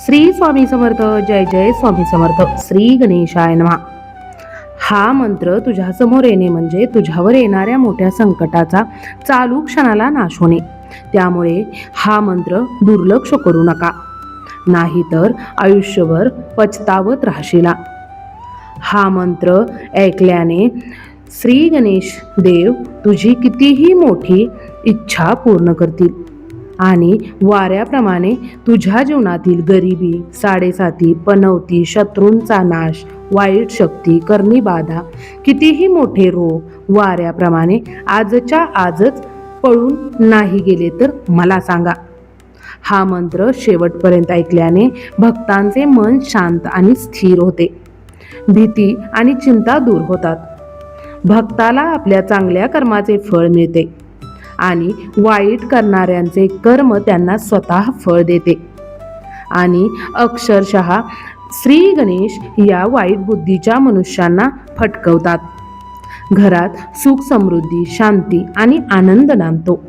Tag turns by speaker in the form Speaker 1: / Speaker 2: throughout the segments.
Speaker 1: श्री स्वामी समर्थ. जय जय स्वामी समर्थ. श्री गणेशाय नमः. हा मंत्र तुझ्या समोर येणे म्हणजे तुझ्यावर येणाऱ्या मोठ्या संकटाचा चालू क्षणाला नाश होणे. त्यामुळे हा मंत्र दुर्लक्ष करू नका, नाहीतर आयुष्यभर पछतावत राहशीला. हा मंत्र ऐकल्याने श्री गणेश देव तुझी कितीही मोठी इच्छा पूर्ण करतील आणि वाऱ्याप्रमाणे तुझ्या जीवनातील गरिबी, साडेसाती, पनवती, शत्रूंचा नाश, वाईट शक्ती, करणी बाधा, कितीही मोठे रोग वाऱ्याप्रमाणे आजच्या आजच पळून नाही गेले तर मला सांगा. हा मंत्र शेवटपर्यंत ऐकल्याने भक्तांचे मन शांत आणि स्थिर होते. भीती आणि चिंता दूर होतात. भक्ताला आपल्या चांगल्या कर्माचे फळ मिळते आणि वाईट करणाऱ्यांचे कर्म त्यांना स्वतः फळ देते. आणि अक्षरशः श्री गणेश या वाईट बुद्धीच्या मनुष्यांना फटकवतात. घरात सुख, समृद्धी, शांती आणि आनंद नांदतो.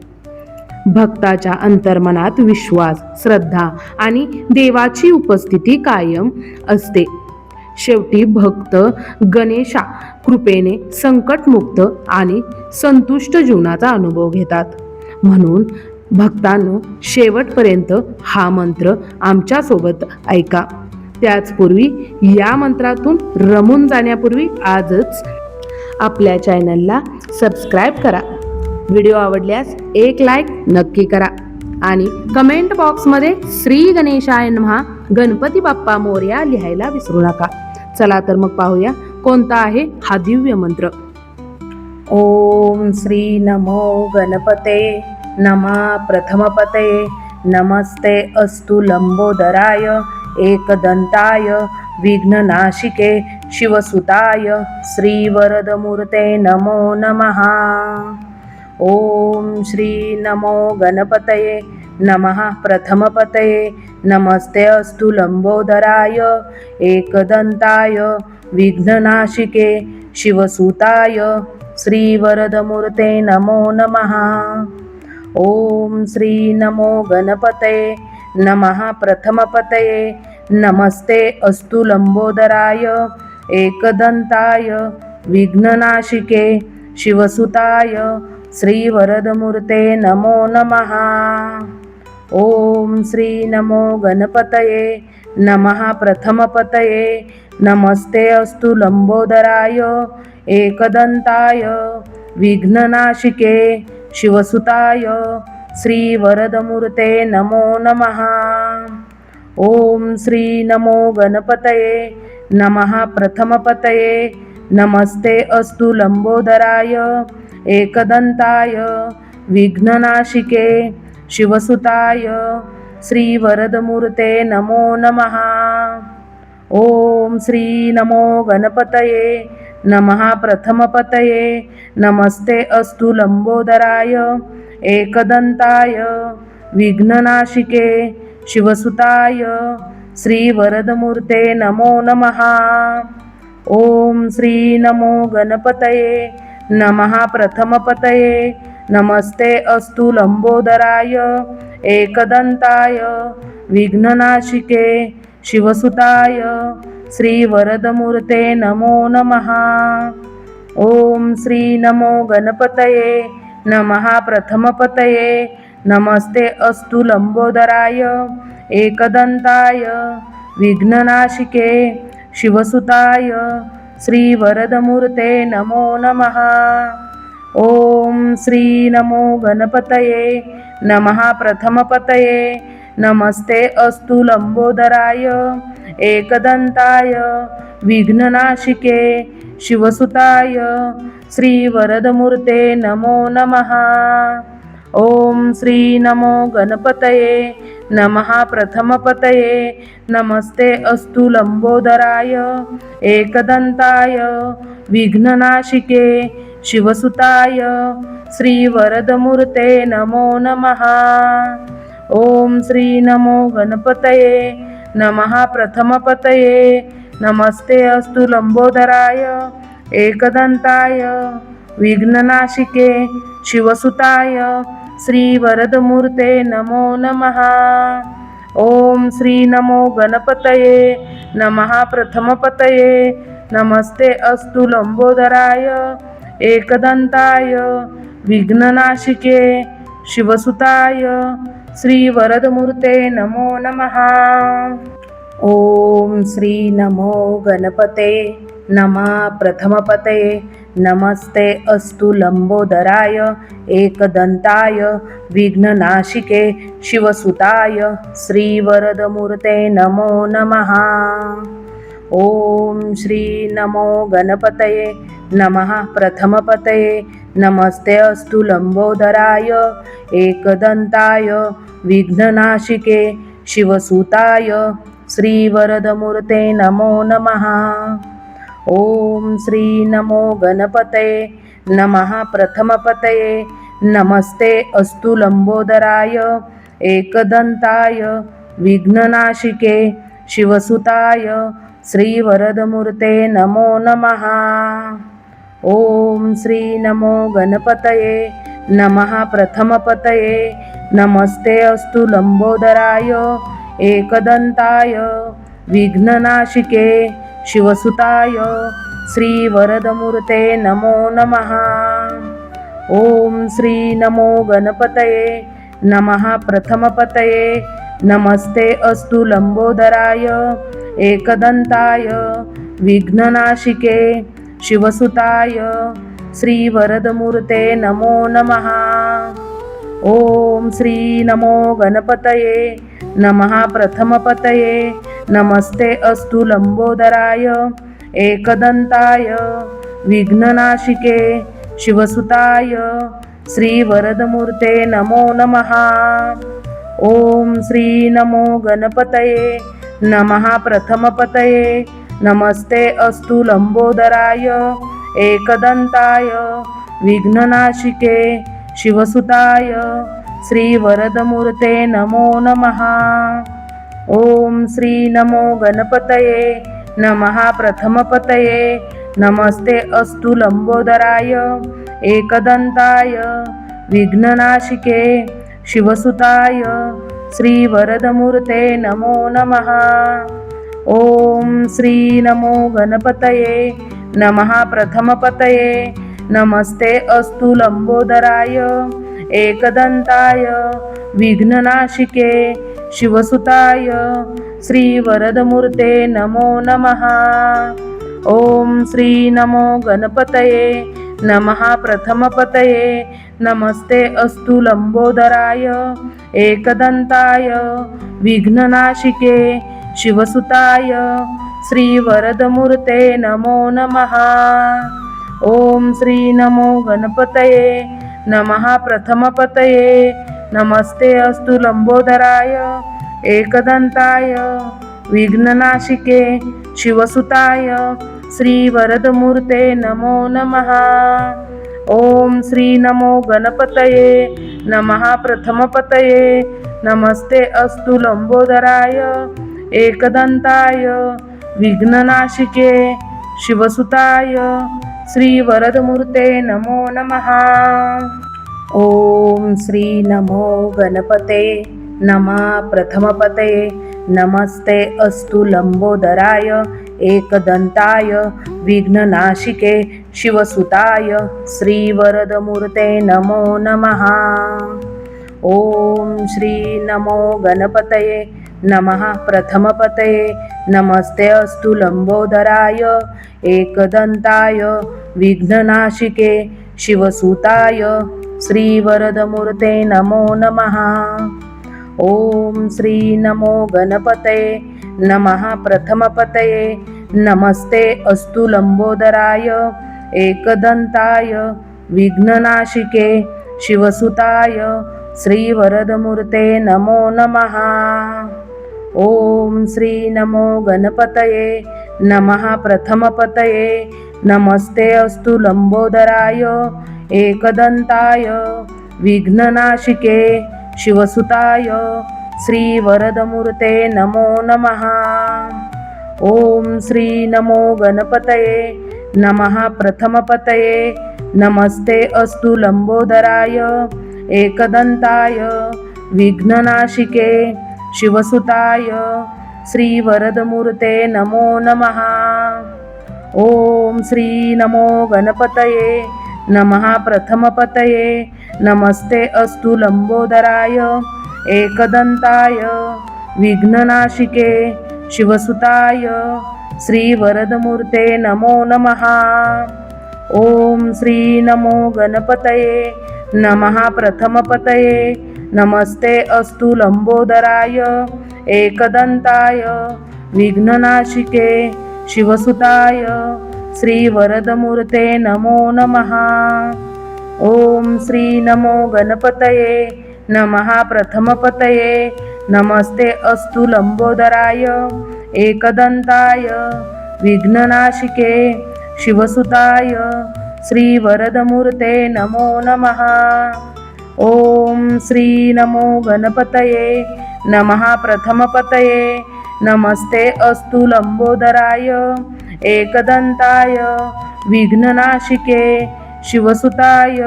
Speaker 1: भक्ताच्या अंतर्मनात विश्वास, श्रद्धा आणि देवाची उपस्थिती कायम असते. शेवटी भक्त गणेशा कृपेने संकटमुक्त आणि संतुष्ट जीवनाचा अनुभव घेतात. म्हणून भक्तांनो, शेवटपर्यंत हा मंत्र आमच्यासोबत ऐका. त्याचपूर्वी या मंत्रातून रमून जाण्यापूर्वी आजच आपल्या चॅनलला सबस्क्राईब करा. व्हिडिओ आवडल्यास एक लाईक नक्की करा आणि कमेंट बॉक्समध्ये श्री गणेशाय नमः, गणपती बाप्पा मोरया लिहायला विसरू नका. चला तर मग पाहूया कोणता आहे हा दिव्य मंत्र. ओम श्री नमो गणपते नमः प्रथमपतये नमस्ते अस्तु लंबोदराय एकदंताय विघ्ननाशिके शिवसुताय श्रीवरदमूर्ते नमो नमः. ओम श्री नमो गणपतये नमः प्रथमपतये नमस्ते अस्तु लंबोदराय एकदंताय विघ्ननाशिके शिवसुताय श्रीवरदमूर्ते नमो नमः. ओम श्री नमो गणपतये नमः प्रथमपतये नमस्ते अस्तु लंबोदराय एकदंताय विघ्ननाशिके शिवसुताय श्रीवरदमूर्ते नमो नमः. ओम श्री नमो गणपतये नमः प्रथमपतये नमस्ते अस्तु लंबोदराय एकदंताय विघ्ननाशिके शिवसुताय श्रीवरदमूर्ते नमो नमः. ओम श्री नमो गणपतये नमः प्रथमपतये नमस्ते अस्तु लंबोदराय एकदंताय विघ्ननाशिके शिवसुताय श्रीवरदमूर्ते नमो नमः. ओम श्री नमो गणपतये नमः प्रथमपतये नमस्ते अस्तु लंबोदराय एकदंताय विघ्ननाशिके शिवसुताय श्रीवरदमूर्ते नमो नमः. ओम श्री नमो गणपतये नमः प्रथमपतये नमस्ते अस्तु लंबोदराय एकदंताय विघ्ननाशिके शिवसुताय श्रीवरदमूर्ते नमो नमः. ओम श्री नमो गणपतये नमः प्रथमपतये नमस्ते अस्तु लंबोदराय एकदंताय विघ्ननाशिके शिवसुताय श्रीवरदमूर्ते नमो नमः. ओम श्री नमो गणपतये नमः प्रथमपतये नमस्ते अस्तु लंबोदराय एकदंताय विघ्ननाशिके शिवसुताय श्रीवरदमूर्ते नमो नमः. ओम श्री नमो गणपतये नमः प्रथमपतये नमस्ते अस्तु लंबोदराय एकदंताय विघ्ननाशिके शिवसुताय श्रीवरदमूर्ते नमो नमः. ओम श्री नमो गणपतये नमः प्रथमपतये नमस्ते अस्तु लंबोदराय एकदंताय विघ्ननाशिके शिवसुताय श्रीवरदमूर्ते नमो नमः. ओम श्री नमो गणपतये नमः प्रथमपतये नमस्ते अस्तु लंबोदराय एकदंताय विघ्ननाशिके शिवसुताय श्रीवरदमूर्ते नमो नमः। ओम श्री नमो गणपते नमः प्रथमपतये नमस्ते अस्तु लंबोदराय एकदंताय विघ्ननाशिके शिवसुताय श्रीवरदमूर्ते नमो नमः। ओम श्री नमो गणपतये नमः प्रथमपतये नमस्ते अस्तु लंबोदराय एकदंताय विघ्ननाशिके शिवसुताय श्रीवरदमूर्ते नमो नमः। ओम श्री नमो गणपतये नमः प्रथमपतये नमस्ते अस्तु लंबोदराय एकदंताय विघ्ननाशिके शिवसुताय श्रीवरदमूर्ते नमो नमः। ओम श्री नमो गणपतये नमः प्रथमपतये नमस्ते अस्तु लंबोदराय एकदंताय विघ्ननाशिके शिवसुताय श्रीवरदमूर्ते नमो नमः। ओम श्री नमो गणपतये नमः प्रथमपतये नमस्ते अस्तु लंबोदराय एकदंताय विघ्ननाशिके शिवसुताय श्रीवरदमूर्ते नमो नमः। ओम श्री नमो गणपतये नमः प्रथमपतये नमस्ते अस्तु लंबोदराय एकदंताय विघ्ननाशिके शिवसुताय श्रीवरदमूर्ते नमो नमः। ओम श्री नमो गणपतये नमः प्रथमपतये नमस्ते अस्तु लंबोदराय एकदंताय विघ्ननाशिके शिवसुताय श्रीवरदमूर्ते नमो नमः। ओम श्री नमो गणपतये नमः प्रथमपतये नमस्ते अस्तु लंबोदराय एकदंताय विघ्ननाशिके शिवसुताय श्रीवरदमूर्ते नमो नमः। ओम श्री नमो गणपतये नमः प्रथमपतये नमस्ते अस्तु लंबोदराय एकदंताय विघ्ननाशिके शिवसुताय श्रीवरदमूर्ते नमो नमः। ओम श्री नमो गणपतये नमः प्रथमपतये नमस्ते अस्तु लंबोदराय एकदंताय विघ्ननाशिके शिवसुताय श्रीवरदमूर्ते नमो नमः। ओम श्री नमो गणपतये नमः प्रथमपतये नमस्ते अस्तु लंबोदराय एकदंताय विघ्ननाशिके शिवसुताय श्रीवरदमूर्ते नमो नमः। ओम श्री नमो गणपतये नमः प्रथमपतये नमस्ते अस्तु लंबोदराय एकदंताय विघ्ननाशिके शिवसुताय श्रीवरदमूर्ते नमो नमः। ओम श्री नमो गणपते नमः प्रथमपतये नमस्ते अस्तु लंबोदराय एकदंताय विघ्ननाशिके शिवसुताय श्रीवरदमूर्ते नमो नमः। ओम श्री नमो गणपतये नमः प्रथमपतये नमस्ते अस्तु लंबोदराय एकदंताय विघ्ननाशिके शिवसुताय श्रीवरदमूर्ते नमो नमः। ओम श्री नमो गणपतये नमः प्रथमपतये नमस्ते अस्तु लंबोदराय एकदंताय विघ्ननाशिके शिवसुताय श्रीवरदमूर्ते नमो नमः। ओम श्री नमो गणपतये नमः प्रथमपतये नमस्ते अस्तु लंबोदराय एकदंताय विघ्ननाशिके शिवसुताय श्रीवरदमूर्ते नमो नमः। ओम श्री नमो गणपतये नमः प्रथमपतये नमस्ते अस्तु लंबोदराय एकदंताय विघ्ननाशिके शिवसुताय श्रीवरदमूर्ते नमो नमः। ओम श्री नमो गणपतये नमः प्रथमपतये नमस्ते अस्तु लंबोदराय एकदंताय विघ्ननाशिके शिवसुताय श्रीवरदमूर्ते नमो नमः। ओम श्री नमो गणपतये नमः प्रथमपतये नमस्ते अस्तु लंबोदराय एकदंताय विघ्ननाशिके शिवसुताय श्रीवरदमूर्ते नमो नमः। ओम श्री नमो गणपतये नमः प्रथमपतये नमस्ते अस्तु लंबोदराय एकदंताय विघ्ननाशिके शिवसुताय श्रीवरदमूर्ते नमो नमः। ओम श्री नमो गणपतये नमः प्रथमपतये नमस्ते अस्तु लंबोदराय एकदंताय विघ्ननाशिके शिवसुताय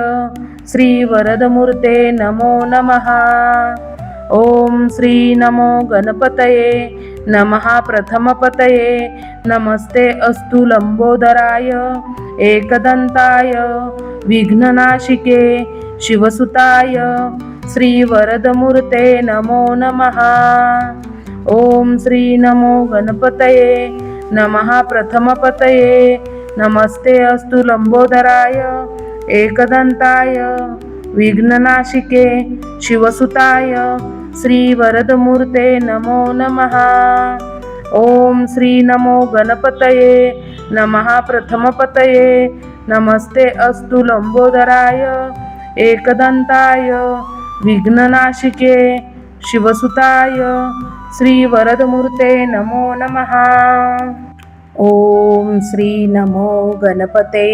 Speaker 1: श्रीवरदमूर्ते नमो नमः। ओम श्री नमो गणपतये नमः प्रथमपतये नमस्ते अस्तु लंबोदराय एकदंताय विघ्ननाशिके शिवसुताय श्रीवरदमूर्ते नमो नमः। ओम श्री नमो गणपतये नमः प्रथमपतये नमस्ते अस्तु लंबोदराय एकदंताय विघ्ननाशिके शिवसुताय श्रीवरदमूर्ते नमो नमः। ओम श्री नमो गणपतये नमः प्रथमपतये नमस्ते अस्तु लंबोदराय एकदंताय विघ्ननाशिके शिवसुताय श्रीवरदमूर्ते नमो नमः। ओम श्री नमो गणपते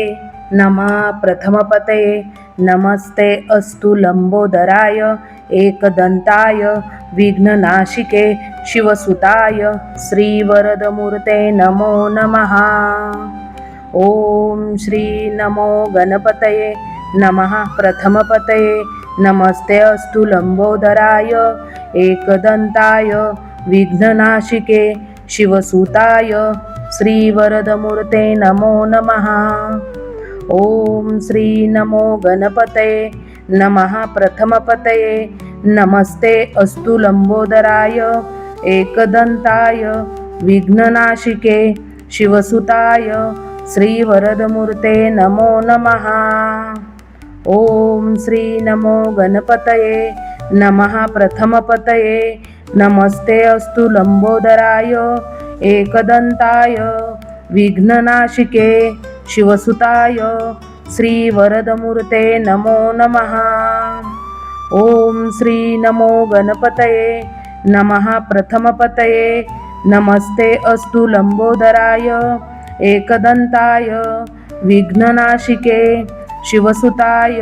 Speaker 1: नमः प्रथमपतये नमस्ते अस्तु लंबोदराय एकदंताय विघ्ननाशिके शिवसुताय श्रीवरदमूर्ते नमो नमः। ओम श्री नमो गणपतये नमः प्रथमपतये नमस्ते अस्तु लंबोदराय एकदंताय विघ्ननाशिके शिवसुताय श्रीवरदमूर्ते नमो नमः। ओम श्री नमो गणपतये नमः प्रथमपतये नमस्ते अस्तु लंबोदराय एकदंताय विघ्ननाशिके शिवसुताय श्रीवरदमूर्ते नमो नमः। ओम श्री नमो गणपतये नमः प्रथमपतये नमस्ते अस्तु लंबोदराय एकदंताय विघ्ननाशिके शिवसुताय श्रीवरदमूर्ते नमो नमः। ओम श्री नमो गणपतये नमः प्रथमपतये नमस्ते अस्तु लंबोदराय एकदंताय विघ्ननाशिके शिवसुताय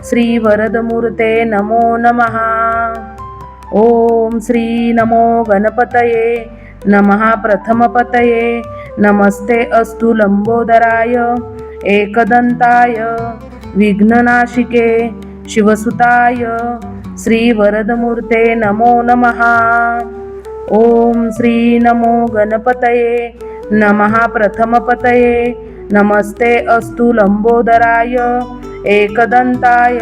Speaker 1: श्रीवरदमूर्ते नमो नमः। ओम श्री नमो गणपतये नमः प्रथमपतये नमस्ते अस्तु लंबोदराय एकदंताय विघ्ननाशिके शिवसुताय श्रीवरदमूर्ते नमो नमः। ओम श्री नमो गणपतये नमः प्रथमपतये नमस्ते अस्तु लंबोदराय एकदंताय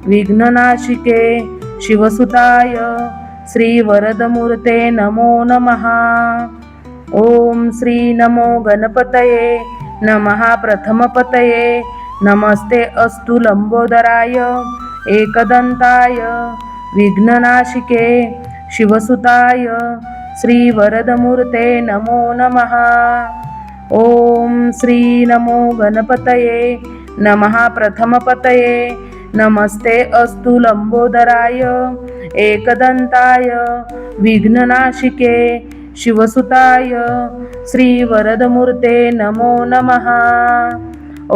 Speaker 1: विघ्ननाशिके शिवसुताय श्रीवरदमूर्ते नमो नमः। ओम श्री नमो गणपतये नमः प्रथमपतये नमस्ते अस्तु लंबोदराय एकदंताय विघ्ननाशिके शिवसुताय श्रीवरदमूर्ते नमो नमः। ओम श्री नमो गणपतये नमः प्रथमपतये नमस्ते अस्तु लंबोदराय एकदंताय विघ्ननाशिके शिवसुताय श्रीवरदमूर्ते नमो नमः।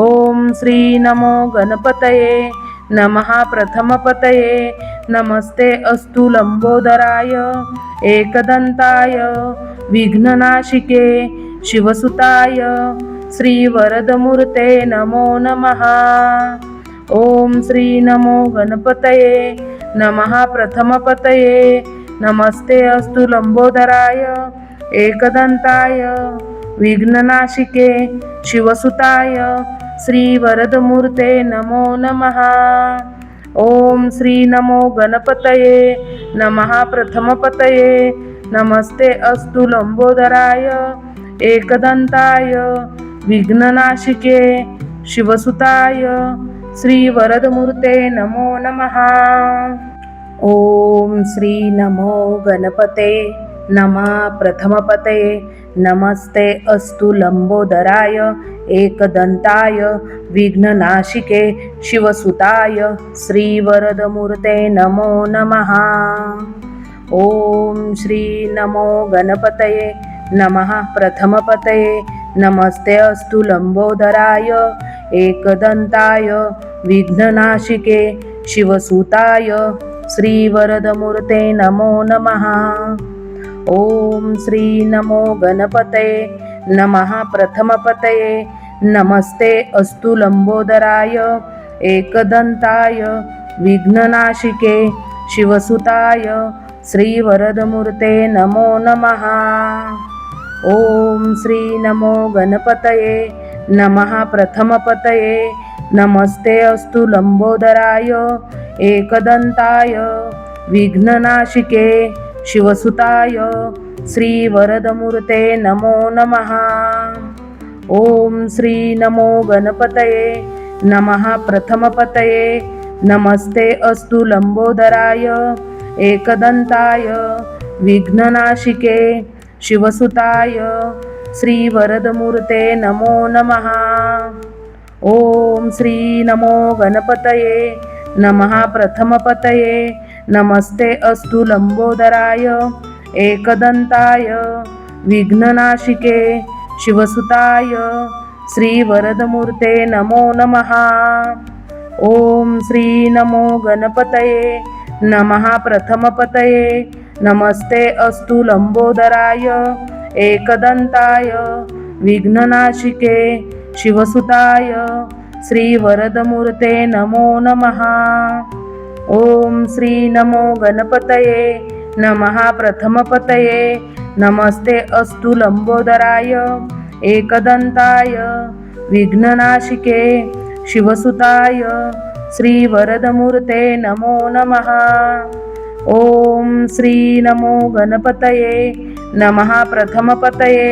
Speaker 1: ओम श्री नमो गणपतये नमः प्रथमपतये नमस्ते अस्तु लंबोदराय एकदंताय विघ्ननाशिके शिवसुताय श्रीवरदमूर्ते नमो नमः। ओम श्री नमो गणपतये नमः प्रथमपतये नमस्ते अस्तु लंबोदराय एकदंताय विघ्ननाशिके शिवसुताय श्रीवरदमूर्ते नमो नमः। ओम श्री नमो गणपतये नमः प्रथमपतये नमस्ते अस्तु लंबोदराय एकदंताय विघ्ननाशिके शिवसुताय श्रीवरदमूर्ते नमो नमः। ओम श्री नमो गणपते नमः प्रथमपतये नमस्ते अस्तु लंबोदराय एकदंताय विघ्ननाशिके शिवसुताय श्रीवरदमूर्ते नमो नमः। ओम श्री नमो गणपतये नमः प्रथमपतये नमस्ते अस्तु लंबोदराय एकदंताय विघ्ननाशिके शिवसुताय श्रीवरदमूर्ते नमो नमः। ओम श्री नमो गणपतये नमः प्रथमपतये नमस्ते अस्तु लंबोदराय एकदंताय विघ्ननाशिके शिवसुताय श्रीवरदमूर्ते नमो नमः। ओम श्री नमो गणपतये नमः प्रथमपतये नमस्ते अस्तु लंबोदराय एकदंताय विघ्ननाशिके शिवसुताय श्रीवरदमूर्ते नमो नमः। ओम श्री नमो गणपतये नमः प्रथमपतये नमस्ते अस्तु लंबोदराय एकदंताय विघ्ननाशिके शिवसुताय श्रीवरदमूर्ते नमो नमः। ओम श्री नमो गणपतये नमः प्रथमपतये नमस्ते अस्तु लंबोदराय एकदंताय विघ्ननाशिके शिवसुताय श्रीवरदमूर्ते नमो नमः। ओम श्री नमो गणपतये नमः प्रथमपतये नमस्ते अस्तु लंबोदराय एकदंताय विघ्ननाशिके शिवसुताय श्रीवरदमूर्ते नमो नमः। ओम श्री नमो गणपतये नमः प्रथमपतये नमस्ते अस्तु लंबोदराय एकदंताय विघ्ननाशिके शिवसुताय श्रीवरदमूर्ते नमो नमः। ओम श्री नमो गणपतये नमः प्रथमपतये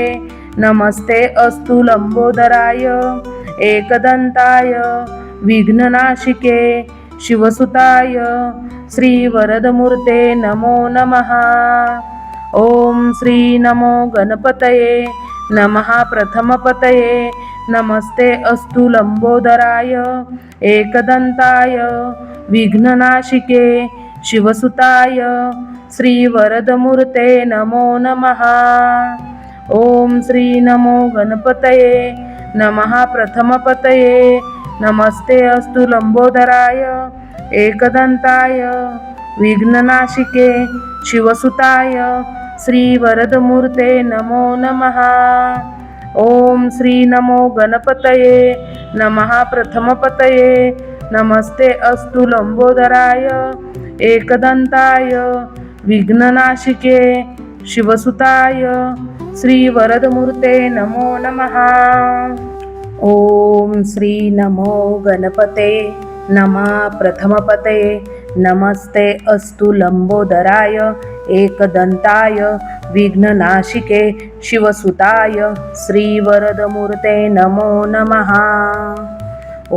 Speaker 1: नमस्ते अस्तु लंबोदराय एकदंताय विघ्ननाशिके शिवसुताय श्रीवरदमूर्ते नमो नमः। ओम श्री नमो गणपतये नमः प्रथमपतये नमस्ते अस्तु लंबोदराय एकदंताय विघ्ननाशिके शिवसुताय श्रीवरदमूर्ते नमो नमः। ओम श्री नमो गणपतये नमः प्रथमपतये नमस्ते अस्तु लंबोदराय एकदंताय विघ्ननाशिके शिवसुताय श्रीवरदमूर्ते नमो नमः। ओम श्री नमो गणपतये नमः प्रथमपतये नमस्ते अस्तु लंबोदराय एकदंताय विघ्ननाशिके शिवसुताय श्रीवरदमूर्ते नमो नमः। ओम श्री नमो गणपते नमः प्रथमपतये नमस्ते अस्तु लंबोदराय एकदंताय विघ्ननाशिके शिवसुताय श्रीवरदमूर्ते नमो नमः।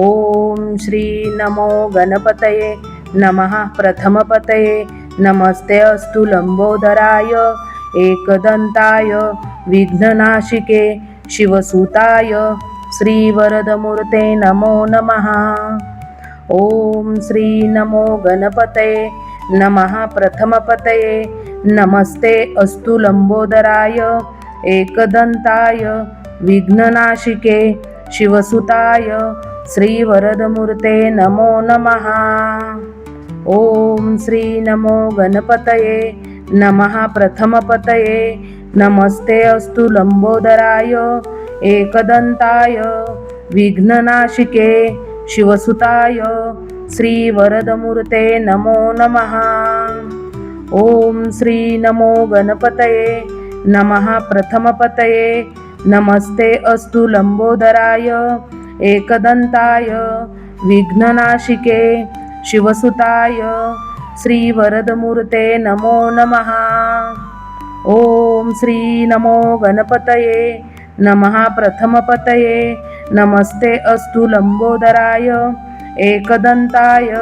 Speaker 1: ओम श्री नमो गणपतये नमः प्रथमपतये नमस्ते अस्तु लंबोदराय एकदंताय विघ्ननाशिके शिवसुताय श्रीवरदमूर्ते नमो नमः। ओम श्री नमो गणपतये नमः प्रथमपतये नमस्ते अस्तु लंबोदराय एकदंताय विघ्ननाशिके शिवसुताय श्रीवरदमूर्ते नमो नमः। ओम श्री नमो गणपतये नमः प्रथमपतये नमस्ते अस्तु लंबोदराय एकदंताय विघ्ननाशिके शिवसुताय श्रीवरदमूर्ते नमो नमः। ओम श्री नमो गणपतये नमः प्रथमपतये नमस्ते अस्तु लंबोदराय एकदंताय विघ्ननाशिके शिवसुताय श्रीवरदमूर्ते नमो नमः। ओम श्री नमो गणपतये नमः प्रथमपतये नमस्ते अस्तु लंबोदराय एकदंताय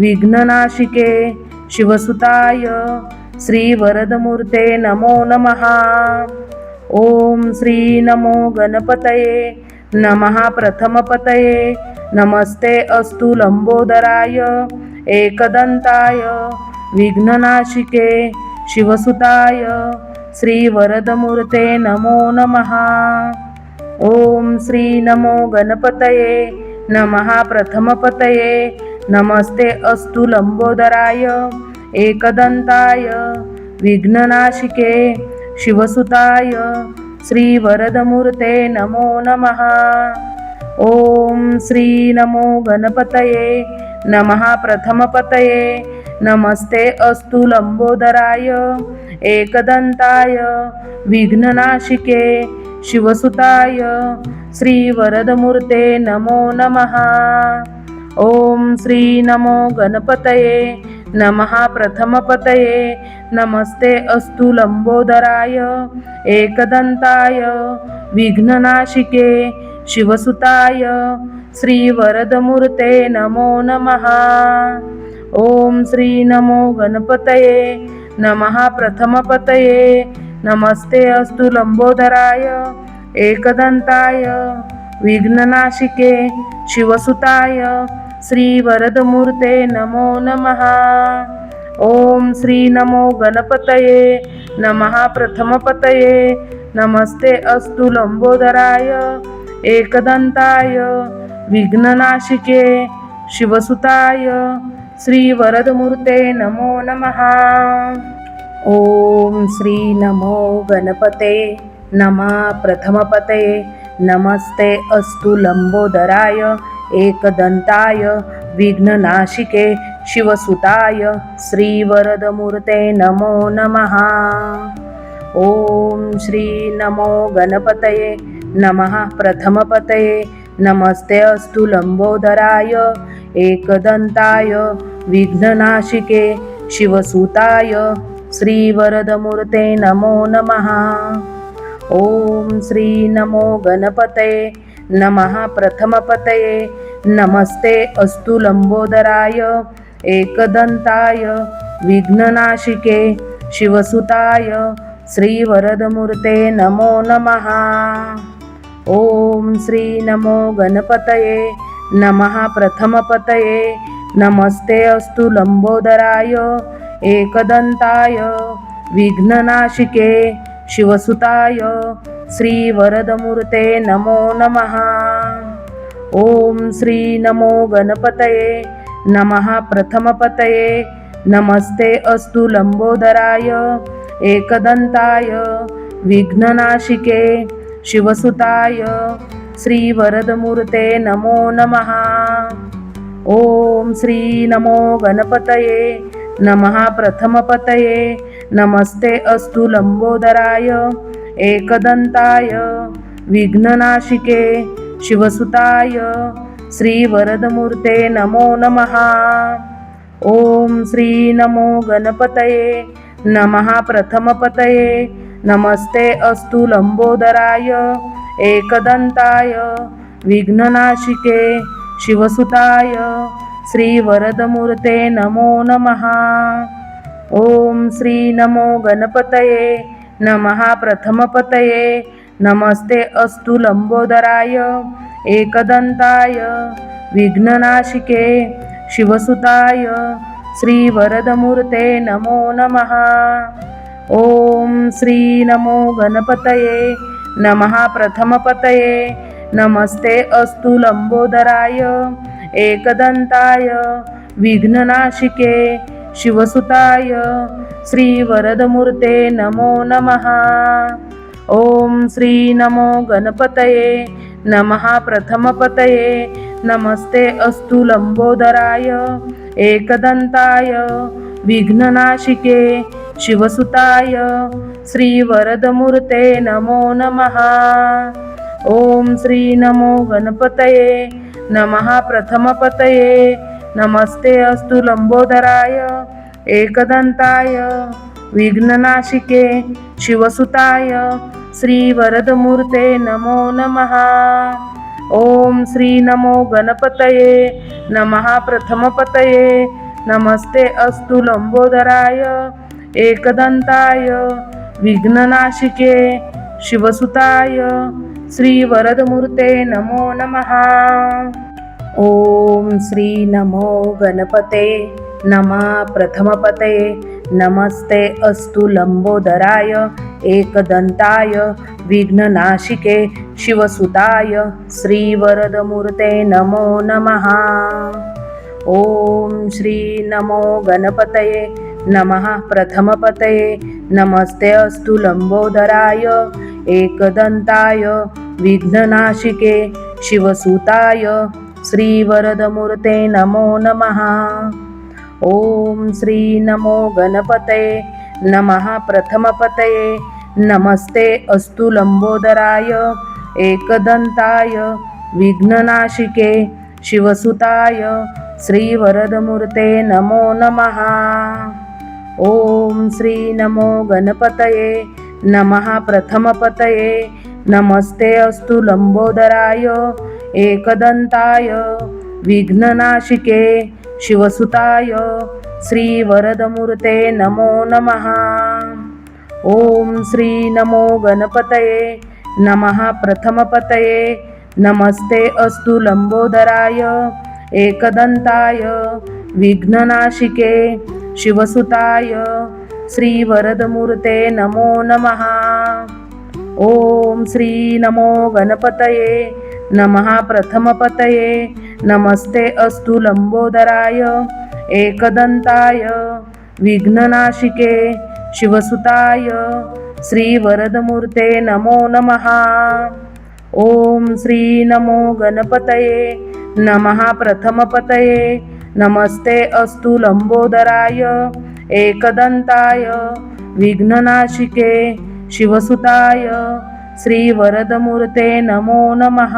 Speaker 1: विघ्ननाशिके शिवसुताय श्रीवरदमूर्ते नमो नमः। ओम श्री नमो गणपतये नमः प्रथमपतये नमस्ते अस्तु लंबोदराय एकदंताय विघ्ननाशिके शिवसुताय श्रीवरदमूर्ते नमो नमः। ओम श्री नमो गणपतये नमः प्रथमपतये नमस्ते अस्तु लंबोदराय एकदंताय विघ्ननाशिके शिवसुताय श्रीवरदमूर्ते नमो नमः। ओम श्री नमो गणपतये नमः प्रथमपतये नमस्ते अस्तु लंबोदराय एकदंताय विघ्ननाशिके शिवसुताय श्रीवरदमूर्ते नमो नमः। ओम श्री नमो गणपतये नमः प्रथमपतये नमस्ते अस्तु लंबोदराय एकदंताय विघ्ननाशिके शिवसुताय श्रीवरदमूर्ते नमो नमः। ओम श्री नमो गणपतये नमः प्रथमपतये नमस्ते अस्तु लंबोदराय एकदंताय विघ्ननाशिके शिवसुताय श्रीवरदमूर्ते नमो नमः। ओम श्री नमो गणपतये नमः प्रथमपतये नमस्ते अस्तु लंबोदराय एकदंताय विघ्ननाशिके शिवसुताय श्रीवरदमूर्ते नमो नमः। ओम श्री नमो गणपते नमः प्रथमपतये नमस्ते अस्तु लंबोदराय एकदंताय विघ्ननाशिके शिवसुताय श्रीवरदमूर्ते नमो नमः। ओम श्री नमो गणपतये नमः प्रथमपतये नमस्ते अस्तु लंबोदराय एकदंताय विघ्ननाशिके शिवसुताय श्रीवरदमूर्ते नमो नमः। ओम श्री नमो गणपतये नमः प्रथमपतये नमस्ते अस्तु लंबोदराय एकदंताय विघ्ननाशिके शिवसुताय श्रीवरदमूर्ते नमो नमः। ओम श्री नमो गणपतये नमः प्रथमपतये नमस्ते अस्तु लंबोदराय एकदंताय विघ्ननाशिके शिवसुताय श्रीवरदमूर्ते नमो नमः। ओम श्री नमो गणपतये नमः प्रथमपतये नमस्ते अस्तु लंबोदराय एकदंताय विघ्ननाशिके शिवसुताय श्रीवरदमूर्ते नमो नमः। ओम श्री नमो गणपतये नमः प्रथमपतये नमस्ते अस्तु लंबोदराय एकदंताय विघ्ननाशिके शिवसुताय श्रीवरदमूर्ते नमो नमः। ओम श्री नमो गणपतये नमः प्रथमपतये नमस्ते अस्तु लंबोदराय एकदंताय विघ्ननाशिके शिवसुताय श्रीवरदमूर्ते नमो नमः। ओम श्री नमो गणपतये नमः प्रथमपतये नमस्ते अस्तु लंबोदराय एकदंताय विघ्ननाशिके शिवसुताय श्रीवरदमूर्ते नमो नमः। ओम श्री नमो गणपतये नमः प्रथमपतये नमस्ते अस्तु लंबोदराय एकदंताय विघ्ननाशिके शिवसुताय श्रीवरदमूर्ते नमो नमः। ओम श्री नमो गणपतये नमः प्रथमपतये नमस्ते अस्तु लंबोदराय एकदंताय विघ्ननाशिके शिवसुताय श्रीवरदमूर्ते नमो नमः। ओम श्री नमो गणपतये नमः। प्रथमपतये नमस्ते अस्तु लंबोदराय एकदंताय विघ्ननाशिके शिवसुताय श्रीवरदमूर्ते नमो नमः। ओम श्री नमो गणपतये नमः। प्रथमपतये नमस्ते अस्तु लंबोदराय एकदंताय विघ्ननाशिके शिवसुताय श्रीवरदमूर्ते नमो नमः। ओम श्री नमो गणपते नमः। प्रथमपतये नमस्ते अस्तु लंबोदराय एकदंताय विघ्ननाशिके शिवसुताय श्रीवरदमूर्ते नमो नमः। ओम श्री नमो गणपतये नमः। प्रथमपतये नमस्ते अस्तु लंबोदराय एकदंताय विघ्ननाशिके शिवसुताय श्रीवरदमूर्ते नमो नमः। ओम श्री नमो गणपतये नमः। प्रथमपतये नमस्ते अस्तु लंबोदराय एकदंताय विघ्ननाशिके शिवसुताय श्रीवरदमूर्ते नमो नमः। ओम श्री नमो गणपतये नमः। प्रथमपतये नमस्ते अस्तु लंबोदराय एकदंताय विघ्ननाशिके शिवसुताय श्रीवरदमूर्ते नमो नमः। ओम श्री नमो गणपतये नमः। प्रथमपतये नमस्ते अस्तु लंबोदराय एकदंताय विघ्ननाशिके शिवसुताय श्रीवरदमूर्ते नमो नमः। ओम श्री नमो गणपतये नमः। प्रथमपतये नमस्ते अस्तु लंबोदराय एकदंताय विघ्ननाशिके शिवसुताय श्रीवरदमूर्ते नमो नमः। ओम श्री नमो गणपतये नमः। प्रथमपतये नमस्ते अस्तु लंबोदराय एकदंताय विघ्ननाशिके शिवसुताय श्रीवरदमूर्ते नमो नमः।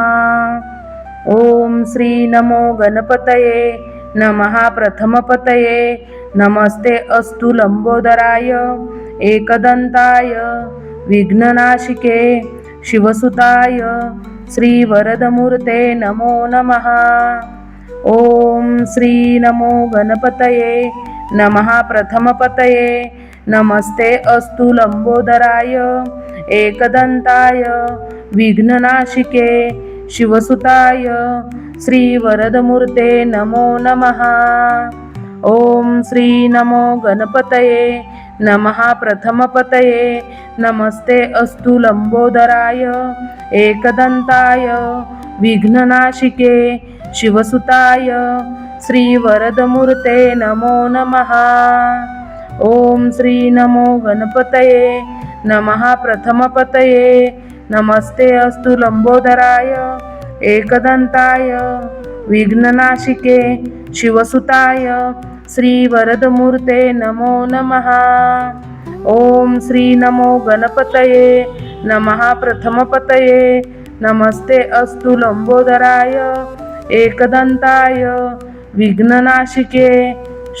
Speaker 1: ओम श्री नमो गणपतये नमः। प्रथमपतये नमस्ते अस्तु लंबोदराय एकदंताय विघ्ननाशिके शिवसुताय श्रीवरदमूर्ते नमो नमः। ओम श्री नमो गणपतये नमः। प्रथमपतये नमस्ते अस्तु लंबोदराय एकदंताय विघ्ननाशिके शिवसुताय श्रीवरदमूर्ते नमो नमः। ओम श्री नमो गणपतये नमः। प्रथमपतये नमस्ते अस्तु लंबोदराय एकदंताय विघ्ननाशिके शिवसुताय श्रीवरदमूर्ते नमो नमः। ओम श्री नमो गणपतये नमः। प्रथमपतये नमस्ते अस्तु लंबोदराय एकदंताय विघ्ननाशिके शिवसुताय श्रीवरदमूर्ते नमो नमः। ओम श्री नमो गणपतये नमः। प्रथमपतये नमस्ते अस्तु लंबोदराय एकदंताय विघ्ननाशिके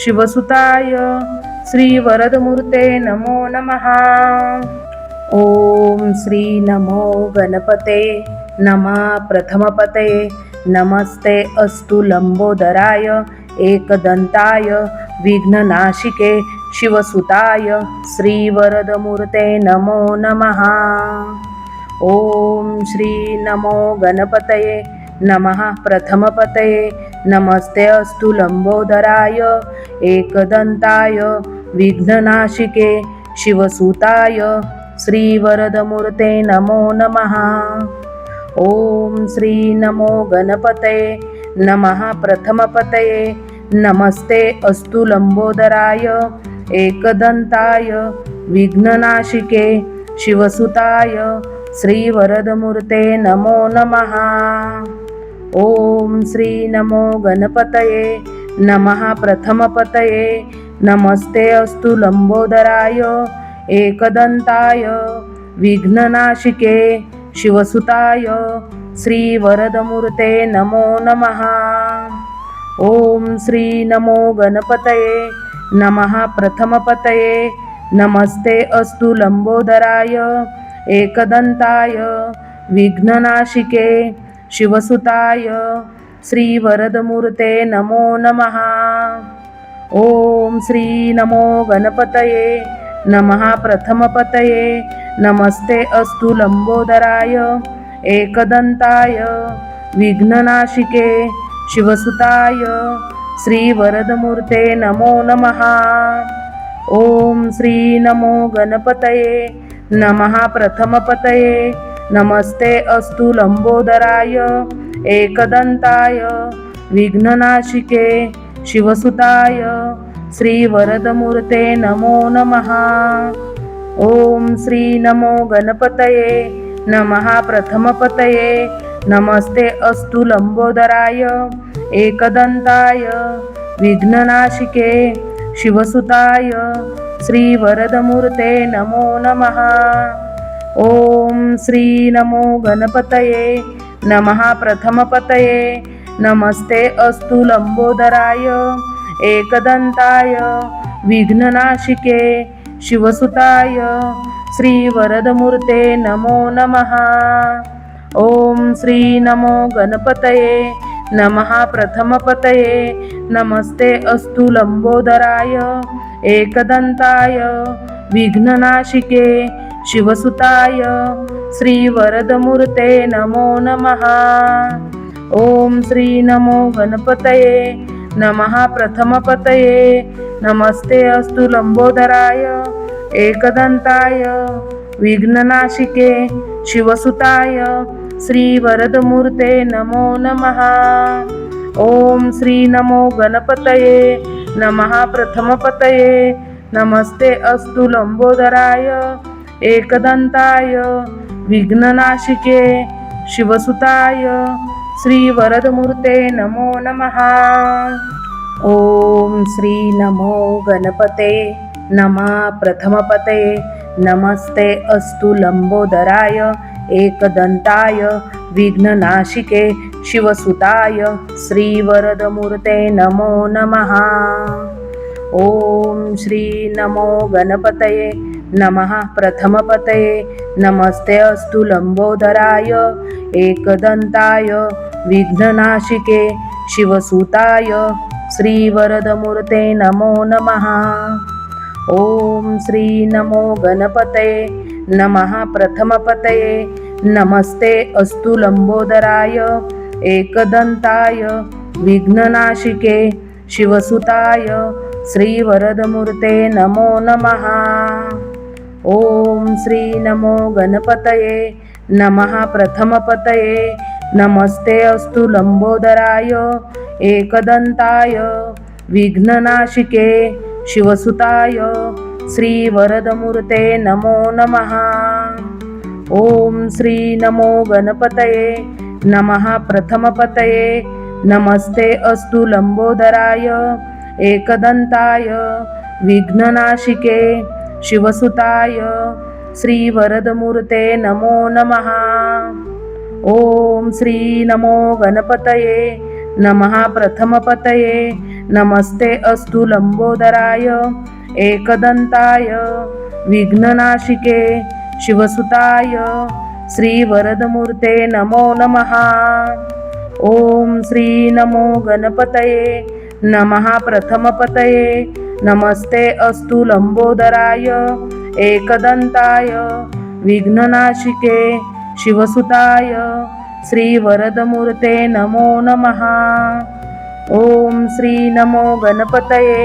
Speaker 1: शिवसुताय श्रीवरदमूर्ते नमो नमः। ओम श्री नमो गणपते नमः। प्रथमपतये नमस्ते अस्तु लंबोदराय एकदंताय विघ्ननाशिके शिवसुताय श्रीवरदमूर्ते नमो नमः। ओम श्री नमो गणपतये नमः। प्रथमपतये नमस्ते अस्तु लंबोदराय एकदंताय विघ्ननाशिके शिवसुताय श्रीवरदमूर्ते नमो नमः। ओम श्री नमो गणपतये नमः। प्रथमपतये नमस्ते अस्तु लंबोदराय एकदंताय विघ्ननाशिके शिवसुताय श्रीवरदमूर्ते नमो नमः। ओम श्री नमो गणपतये नमः। प्रथमपतये नमस्ते अस्तु लंबोदराय एकदंताय विघ्ननाशिके शिवसुताय श्रीवरदमूर्ते नमो नमः। ओम श्री नमो गणपतये नमः प्रथमपतये नमस्ते अस्तु लंबोदराय एकदंताय विघ्ननाशिके शिवसुताय श्रीवरदमूर्ते नमो नमः। ओम श्री नमो गणपतये नमः प्रथमपतये नमस्ते अस्तु लंबोदराय एकदंताय विघ्ननाशिके शिवसुताय श्रीवरदमूर्ते नमो नमः। ओम श्री नमो गणपतये नमः प्रथमपतये नमस्ते अस्तु लंबोदराय एकदंताय विघ्ननाशिके शिवसुताय श्रीवरदमूर्ते नमो नमः। ओम श्री नमो गणपतये नमः प्रथमपतये नमस्ते अस्तु लंबोदराय एकदंताय विघ्ननाशिके शिवसुताय श्रीवरदमूर्ते नमो नमः। ओम श्री नमो गणपतये नमः प्रथमपतये नमस्ते अस्तु लंबोदराय एकदंताय विघ्ननाशिके शिवसुताय श्रीवरदमूर्ते नमो नमः। ओम श्री नमो गणपतये नमः प्रथमपतये नमस्ते अस्तु लंबोदराय एकदंताय विघ्ननाशिके शिवसुताय श्रीवरदमूर्ते नमो नमः। ओम श्री नमो गणपतये नमः प्रथमपतये नमस्ते अस्तु लंबोदराय एकदंताय विघ्ननाशिके शिवसुताय श्रीवरदमूर्ते नमो नमः। ओम श्री नमो गणपतये नमः प्रथमपतये नमस्ते अस्तु लंबोदराय एकदंताय विघ्ननाशिके शिवसुताय श्रीवरदमूर्ते नमो नमः। ओम श्री नमो गणपते नमः प्रथमपतये नमस्ते अस्तु लंबोदराय एकदंताय विघ्ननाशिके शिवसुताय श्रीवरदमूर्ते नमो नमः। ओम श्री नमो गणपतये नमः प्रथमपतये नमस्ते अस्तु लंबोदराय एकदंताय विघ्ननाशिके शिवसुताय श्रीवरदमूर्ते नमो नमः। ओम श्री नमो गणपतये नमः प्रथमपतये नमस्ते अस्तु लंबोदराय एकदंताय विघ्ननाशिके शिवसुताय श्रीवरदमूर्ते नमो नमः। ओम श्री नमो गणपतये नमः प्रथमपतये नमस्ते अस्तु लंबोदराय एकदंताय विघ्ननाशिके शिवसुताय श्रीवरदमूर्ते नमो नमः। ओम श्री नमो गणपतये नमः प्रथमपतये नमस्ते अस्तु लंबोदराय एकदंताय विघ्ननाशिके शिवसुताय श्रीवरदमूर्ते नमो नमः। ओम श्री नमो गणपतये नमः प्रथमपतये नमस्ते अस्तु लंबोदराय एकदंताय विघ्ननाशिके शिवसुताय श्रीवरदमूर्ते नमो नमः। ओम श्री नमो गणपतये नमः प्रथमपतये नमस्ते अस्तु लंबोदराय एकदंताय विघ्ननाशिके शिवसुताय श्रीवरदमूर्ते नमो नमः। ओम श्री नमो गणपतये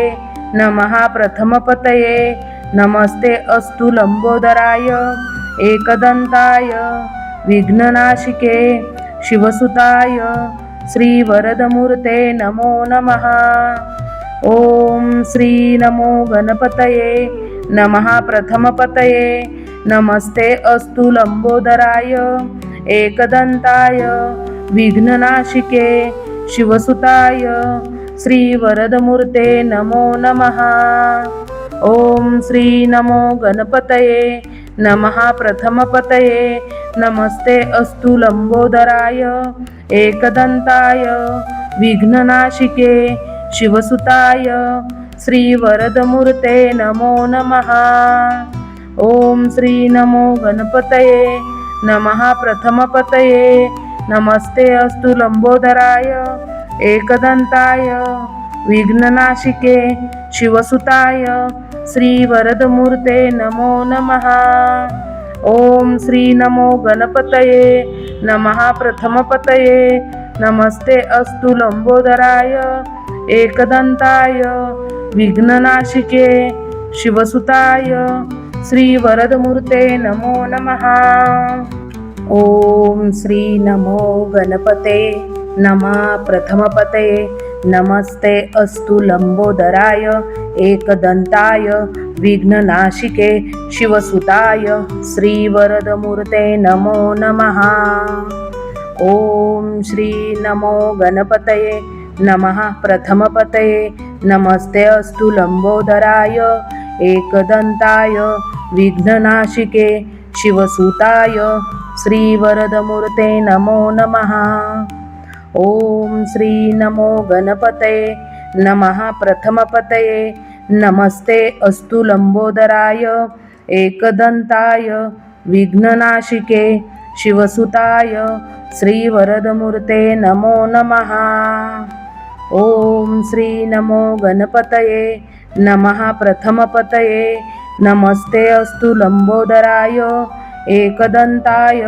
Speaker 1: नमः प्रथमपतये नमस्ते अस्तु लंबोदराय एकदंताय विघ्ननाशिके शिवसुताय श्रीवरदमूर्ते नमो नमः। ओम श्री नमो गणपतये नमः प्रथमपतये नमस्ते अस्तु लंबोदराय एकदंताय विघ्ननाशिके शिवसुताय श्री वरदमूर्ते नमो नमः. ओम श्री नमो गणपतये नमः. प्रथमपतये नमस्ते अस्तु लंबोदराय एकदंताय विघ्ननाशिके शिवसुताय श्री वरदमूर्ते नमो नमः. ओम श्री नमो गणपतये नमः. प्रथमपतये नमस्ते अस्तु लंबोदराय एकदंताय विघ्ननाशिके शिवसुताय श्री वरदमूर्ते नमो नमः. ओम श्री नमो गणपतये नमः. प्रथमपतये नमस्ते अस्तु लंबोदराय एकदंताय विघ्ननाशिके शिवसुताय श्री वरदमूर्ते नमो नमः. ओम श्री नमो गणपते नमः. प्रथमपतये नमस्ते अस्तु लंबोदराय एकदंताय विघ्ननाशिके शिवसुताय श्री वरदमूर्ते नमो नमः. ओम श्री नमो गणपतये नमः. प्रथमपतये नमस्ते अस्तु लंबोदराय एकदंताय विघ्ननाशिके शिवसुताय श्री वरदमूर्ते नमो नमः. ओम श्री नमो गणपतये नमः. प्रथमपतये नमस्ते अस्तु लंबोदराय एकदंताय विघ्ननाशिके शिवसुताय श्री वरदमूर्ते नमो नमः. ओम श्री नमो गणपतये नमः. प्रथमपतये नमस्ते अस्तु लंबोदराय एकदंताय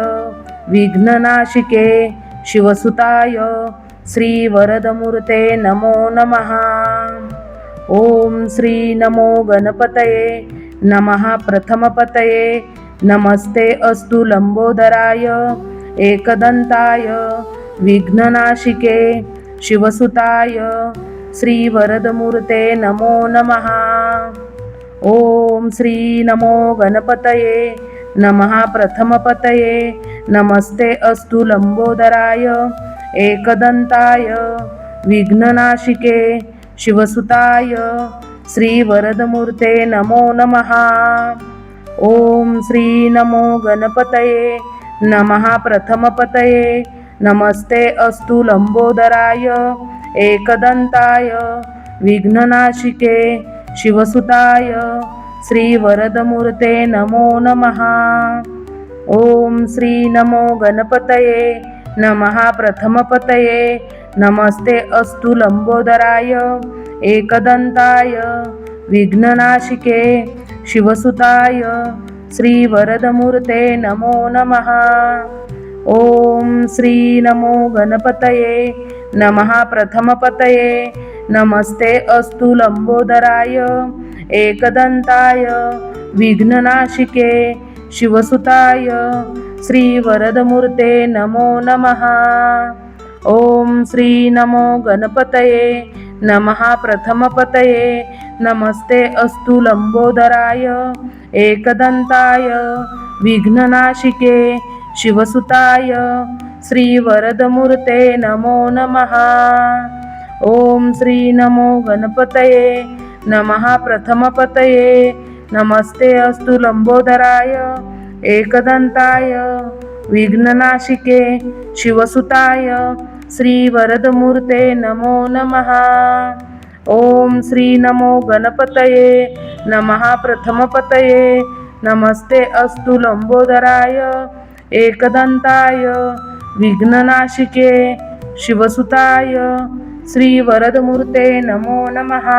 Speaker 1: विघ्ननाशिके शिवसुताय श्री वरदमूर्ते नमो नमः. ओम श्री नमो गणपतये नमः. प्रथमपतये नमस्ते अस्तु लंबोदराय एकदंताय विघ्ननाशिके शिवसुताय श्री वरदमूर्ते नमो नमः. ओम श्री नमो गणपतये नमः. प्रथमपतये नमस्ते अस्तु लंबोदराय एकदंताय विघ्ननाशिके शिवसुताय श्री वरदमूर्ते नमो नमः. ओम श्री नमो गणपतये नमः. प्रथमपतये नमस्ते अस्तु लंबोदराय एकदंताय विघ्ननाशिके शिवसुताय श्री वरदमूर्ते नमो नमः. ओम श्री नमो गणपतये नमः. प्रथमपतये नमस्ते अस्तु लंबोदराय एकदंताय विघ्ननाशिके शिवसुताय श्री वरदमूर्ते नमो नमः. ओम श्री नमो गणपतये नमः. प्रथमपतये नमस्ते अस्तु लंबोदराय एकदंताय विघ्ननाशिके शिवसुताय श्री वरदमूर्ते नमो नमः. ओम श्री नमो गणपतये नमः. प्रथमपतये नमस्ते अस्तु लंबोदराय एकदंताय विघ्ननाशिके शिवसुताय श्री वरदमूर्ते नमो नमः. ओम श्री नमो गणपतये नमः. प्रथमपतये नमस्ते अस्तु लंबोदराय एकदंताय विघ्ननाशिके शिवसुताय श्री वरदमूर्ते नमो नमः. ओम श्री नमो गणपतये नमः. प्रथमपतये नमस्ते अस्तु लंबोदराय एकदंताय विघ्ननाशिके शिवसुताय श्री वरदमूर्ते नमो नमः.